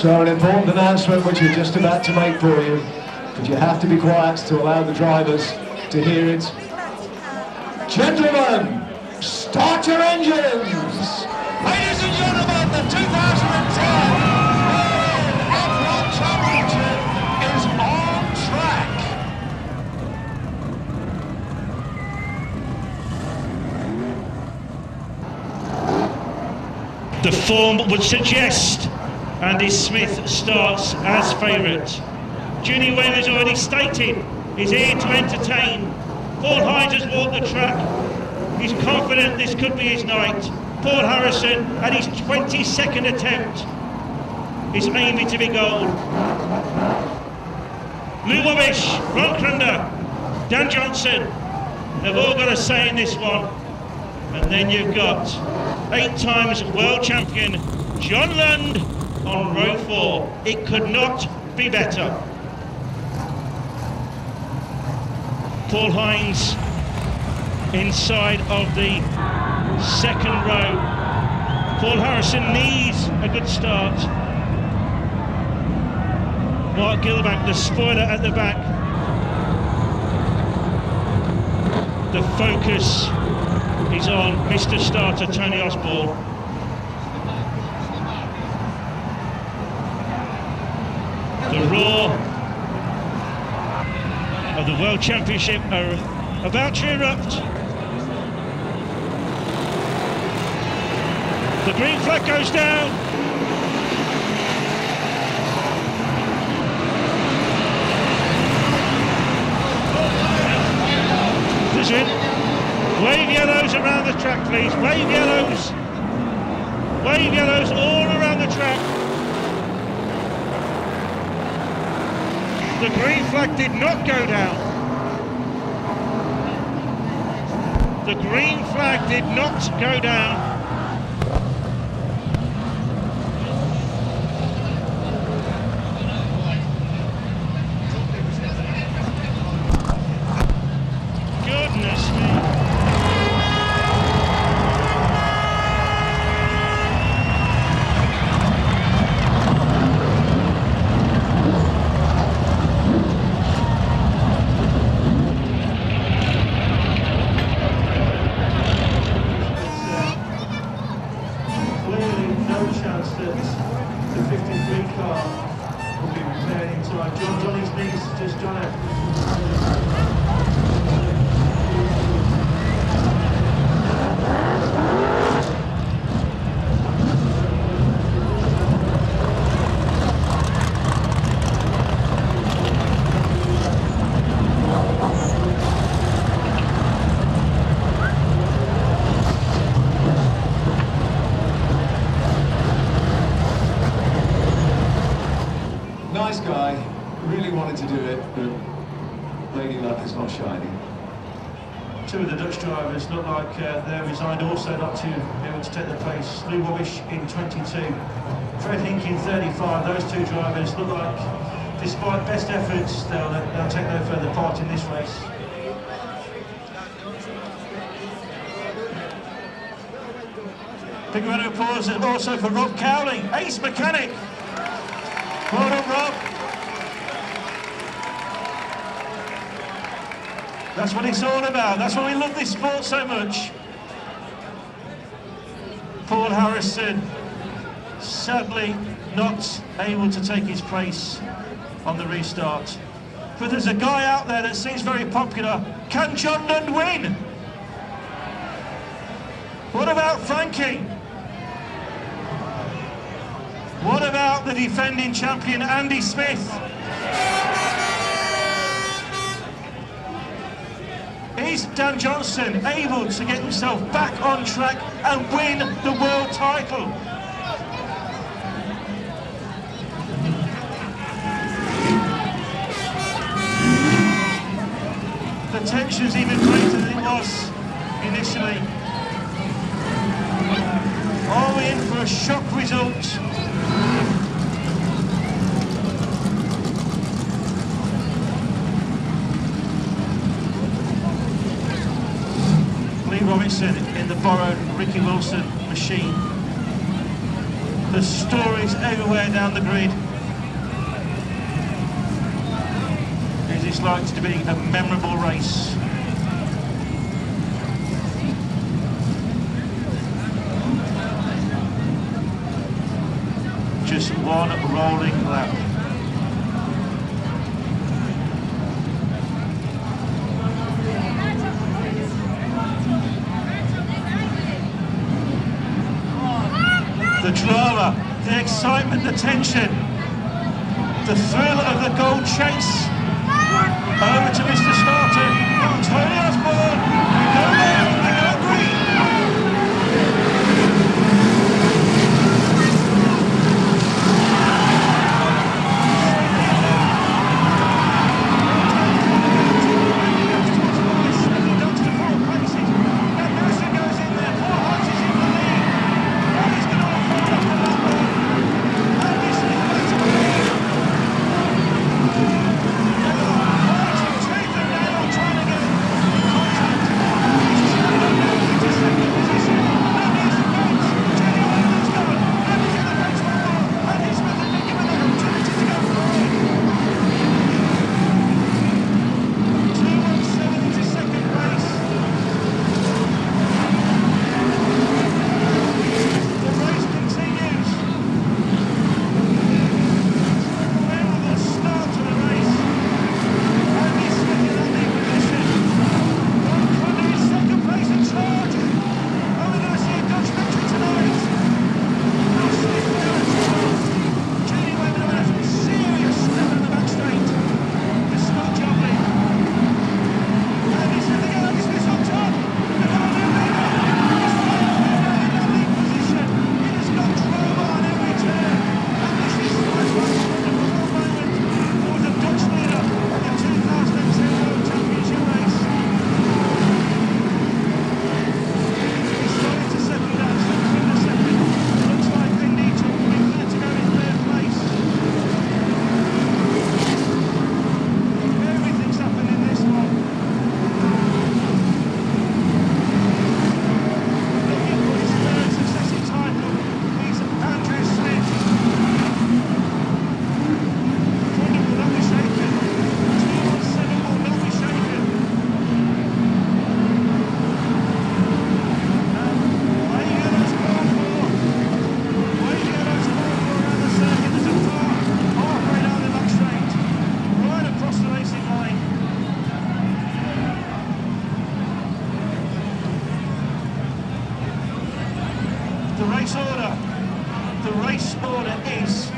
So an important announcement which we're just about to make for you, but you have to be quiet to allow the drivers to hear it. Gentlemen, start your engines! Ladies and gentlemen, the 2010 F1 Championship is on track. The form would suggest Andy Smith starts as favourite. Junie Wayne has already stated he's here to entertain. Paul Hines has walked the track. He's confident this could be his night. Paul Harrison, at his 22nd attempt, is aiming to be gold. Lou Wabish, Ron Crunder, Dan Johnson have all got a say in this one. And then you've got 8 times world champion John Lund on row 4. It could not be better. Paul Hines inside of the second row. Paul Harrison needs a good start. Mark Gilbank, the spoiler at the back. The focus is on Mr. Starter, Tony Osborne. The roar of the World Championship are about to erupt. The green flag goes down. Listen, wave yellows around the track, please. Wave yellows. Wave yellows all around the track. The green flag did not go down. The green flag did not go down. Goodness me. Johnny's knees just done it. Nice guy, really wanted to do it, but Lady Luck is not shining. 2 of the Dutch drivers look like they're resigned also not to be able to take the place. Lou Wabish in 22, Fred Hink in 35. Those 2 drivers look like, despite best efforts, they'll take no further part in this race. Big round of applause also for Rob Cowley, ace mechanic. Well done, Rob. That's what it's all about. That's why we love this sport so much. Paul Harrison, sadly not able to take his place on the restart. But there's a guy out there that seems very popular. Can John Lund win? What about Frankie? What about the defending champion, Andy Smith? Is Dan Johnson able to get himself back on track and win the world title? The tension's even greater than it was initially. Are we in for a shock result? Lee Robinson in the borrowed Ricky Wilson machine. There's stories everywhere down the grid. Is this likely to be a memorable race? Just one rolling lap. The drama, the excitement, the tension, the thrill of the gold chase. Over to Mr. Starter, Tony Osborne, we go red, we go green. Down to the 4 places, and Nelson goes in there, 4 Hearts is in the lead. Now he's going to hold up the number, and this is going to be. The race order is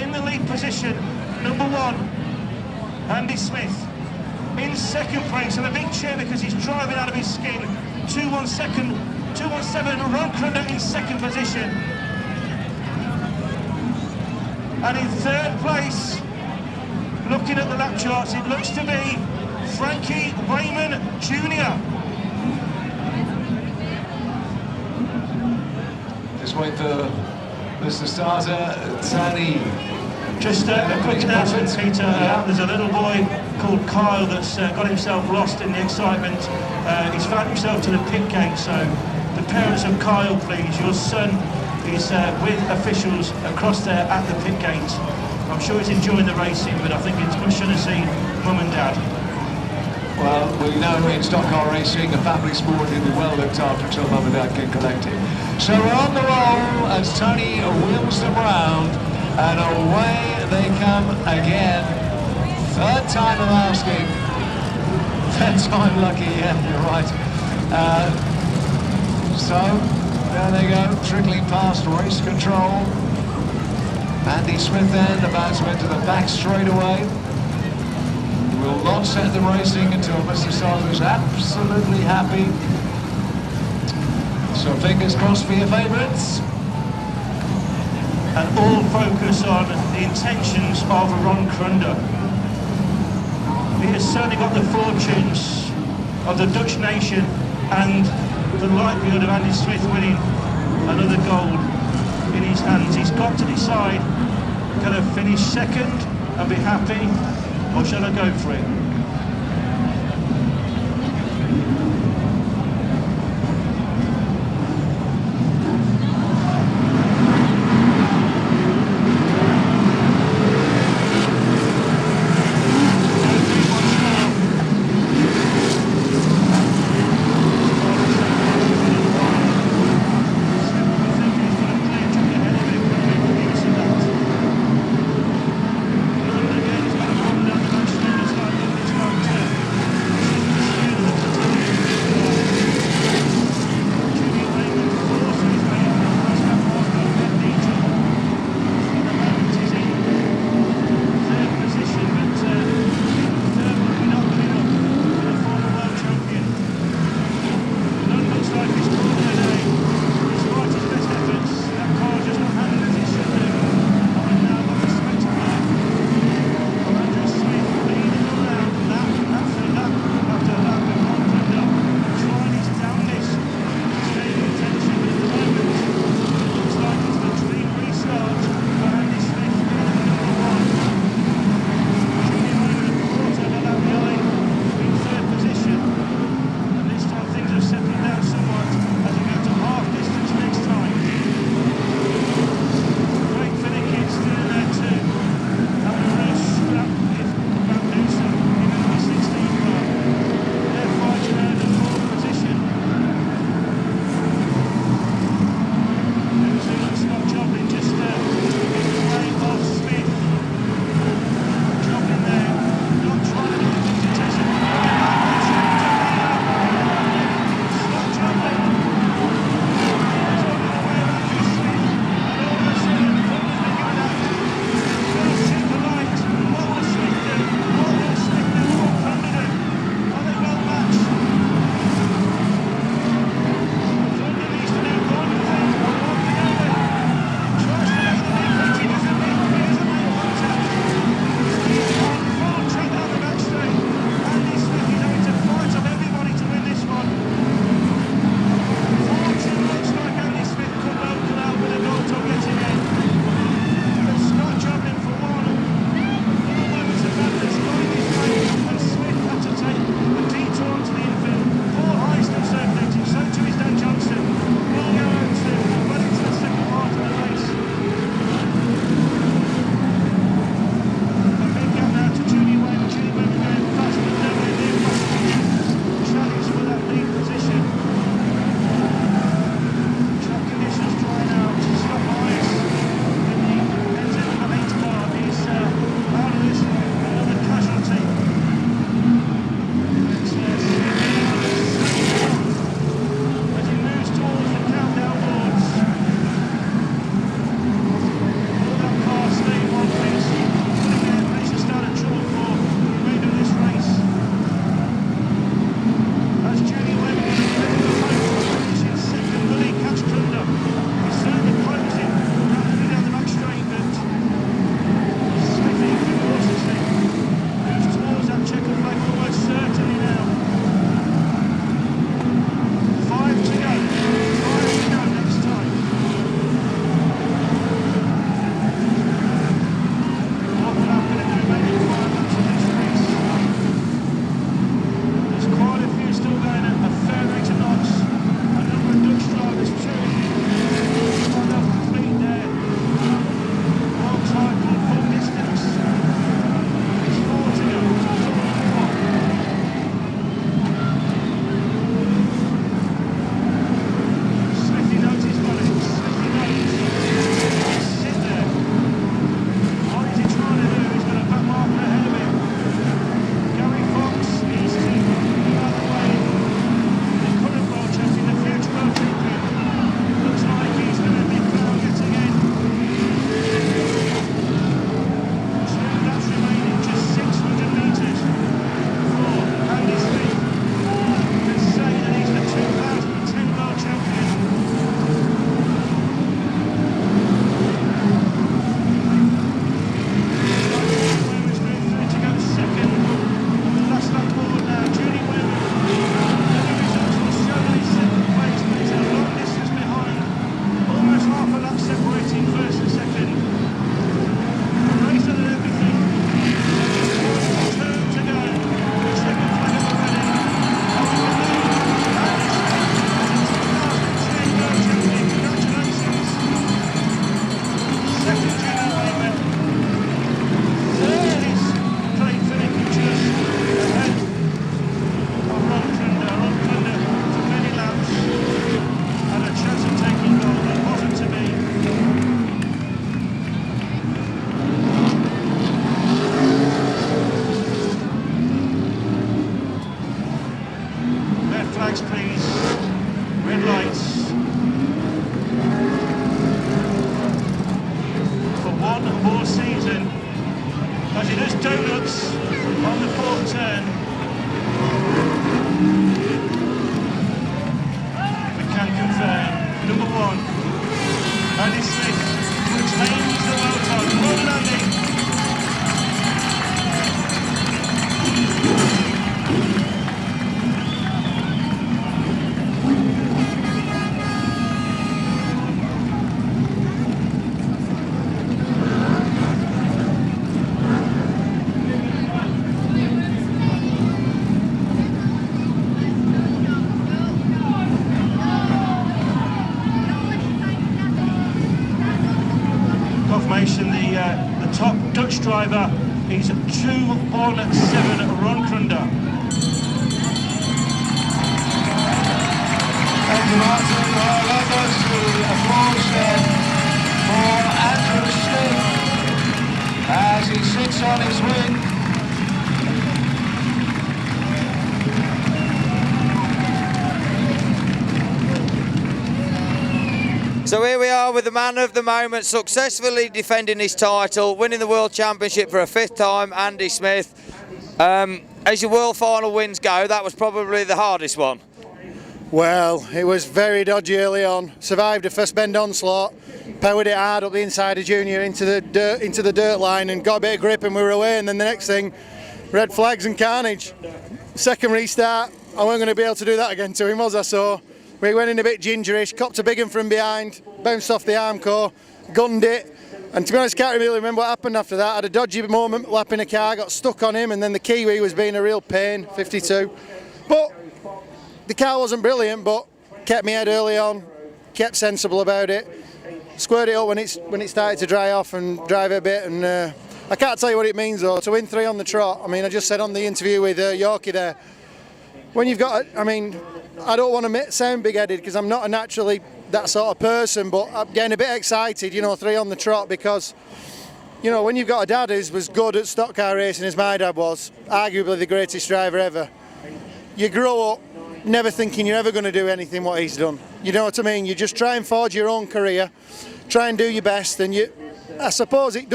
in the lead position, number 1, Andy Smith. In second place, and a big cheer because he's driving out of his skin. 217, Ron Crunda in second position. And in third place, looking at the lap charts, it looks to be Frankie Wayman Jr. Just wait for Mr. Starter, Tony. Just a quick announcement, Peter. Yeah. There's a little boy called Kyle that's got himself lost in the excitement. He's found himself to the pit gate, so the parents of Kyle, please, your son is with officials across there at the pit gate. I'm sure he's enjoying the racing, but I think it's much to see mum and dad. Well, we know in stock car racing, a family sport can be well looked after until mum and dad can collect it. So we're on the roll as Tony wheels them round, and away they come again. Third time of asking. Third time lucky, yeah, you're right. So, there they go, trickling past race control. Andy Smith then about to enter the back straightaway. Will not set the racing until Mr. Starter is absolutely happy. So fingers crossed for your favourites. And all focus on the intentions of Ron Crunda. He has certainly got the fortunes of the Dutch nation and the likelihood of Andy Smith winning another gold in his hands. He's got to decide, can I finish second and be happy, or shall I go for it? donuts on the fourth turn. We can confirm, number 1, Andy Smith retains the world title. Well done, Andy. Confirmation, the top Dutch driver is 2:07 Ron Krunder. Thank you, Martin. Well, that goes to applause for Andrew Smith as he sits on his wing. So here we are with the man of the moment, successfully defending his title, winning the World Championship for a 5th time, Andy Smith. As your World Final wins go, that was probably the hardest one. Well, it was very dodgy early on. Survived a first bend onslaught, powered it hard up the inside of Junior into the dirt line and got a bit of grip and we were away, and then the next thing, red flags and carnage. Second restart, I wasn't going to be able to do that again to him, was I? So we went in a bit gingerish, copped a big one from behind, bounced off the Armco, gunned it, and to be honest, can't really remember what happened after that. I had a dodgy moment lapping a car, got stuck on him, and then the Kiwi was being a real pain, 52. But the car wasn't brilliant, but kept me head early on, kept sensible about it, squared it up when it started to dry off and drive a bit, and I can't tell you what it means though, to win 3 on the trot. I mean, I just said on the interview with Yorkie there, when you've got, I mean, I don't want to sound big-headed because I'm not a naturally that sort of person, but I'm getting a bit excited, you know, 3 on the trot, because, you know, when you've got a dad who was good at stock car racing as my dad was, arguably the greatest driver ever, you grow up never thinking you're ever going to do anything what he's done. You know what I mean? You just try and forge your own career, try and do your best, and I suppose it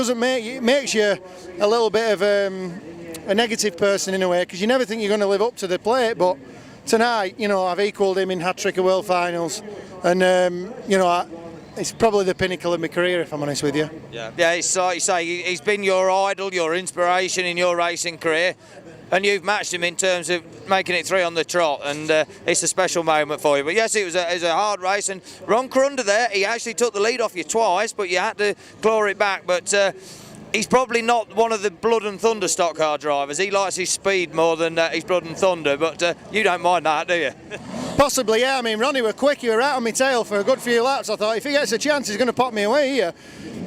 makes you a little bit of a negative person in a way, because you never think you're going to live up to the plate. But tonight, you know, I've equalled him in hat-trick of World Finals, and you know, it's probably the pinnacle of my career, if I'm honest with you. Yeah, it's like you say, he's been your idol, your inspiration in your racing career, and you've matched him in terms of making it 3 on the trot, and it's a special moment for you. But yes, it was a hard race, and Ron Krunder there, he actually took the lead off you twice, but you had to claw it back. But he's probably not one of the blood and thunder stock car drivers. He likes his speed more than his blood and thunder, but you don't mind that, do you? Possibly, yeah. I mean, Ronnie were quick. He were right on my tail for a good few laps. I thought if he gets a chance, he's going to pop me away here.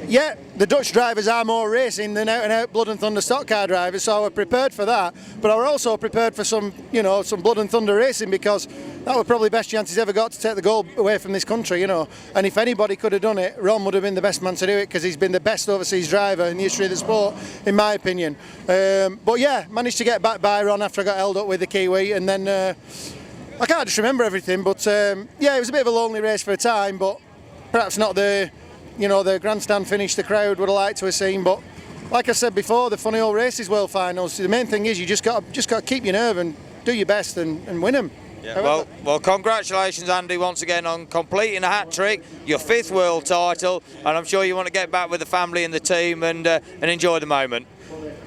Yeah, the Dutch drivers are more racing than out-and-out blood and thunder stock car drivers, so I was prepared for that. But I was also prepared for some, you know, some blood and thunder racing, because that was probably the best chance he's ever got to take the gold away from this country, you know. And if anybody could have done it, Ron would have been the best man to do it, because he's been the best overseas driver in the history of the sport, in my opinion. But yeah, managed to get back by Ron after I got held up with the Kiwi, and then I can't just remember everything, but yeah, it was a bit of a lonely race for a time, but perhaps not the, you know, the grandstand finish the crowd would have liked to have seen. But like I said before, the funny old races, World Finals, the main thing is you just got to keep your nerve and do your best and win them. Yeah, well, congratulations, Andy, once again on completing a hat-trick, your 5th world title, and I'm sure you want to get back with the family and the team and enjoy the moment.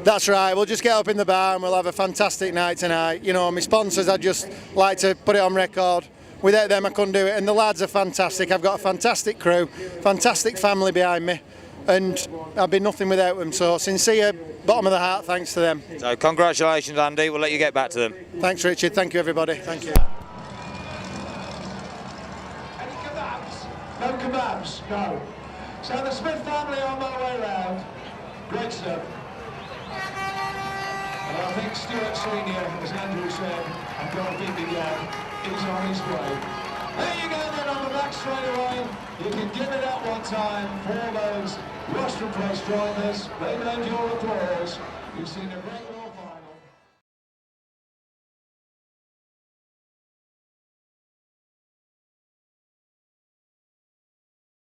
That's right, we'll just get up in the bar and we'll have a fantastic night tonight. You know, my sponsors, I'd just like to put it on record, without them I couldn't do it, and the lads are fantastic. I've got a fantastic crew, fantastic family behind me, and I'd be nothing without them. So sincere, bottom of the heart, thanks to them. So congratulations, Andy, we'll let you get back to them. Thanks, Richard, thank you everybody, thank you. Any kebabs? No kebabs? No. So the Smith family on their way round. Great stuff. And I think Stuart Senior, as Andrew said, and God beat me down, is on his way. There you go then on the back straight away. You can give it up one time for those Rostrum Place drivers. They've earned your applause. You've seen a great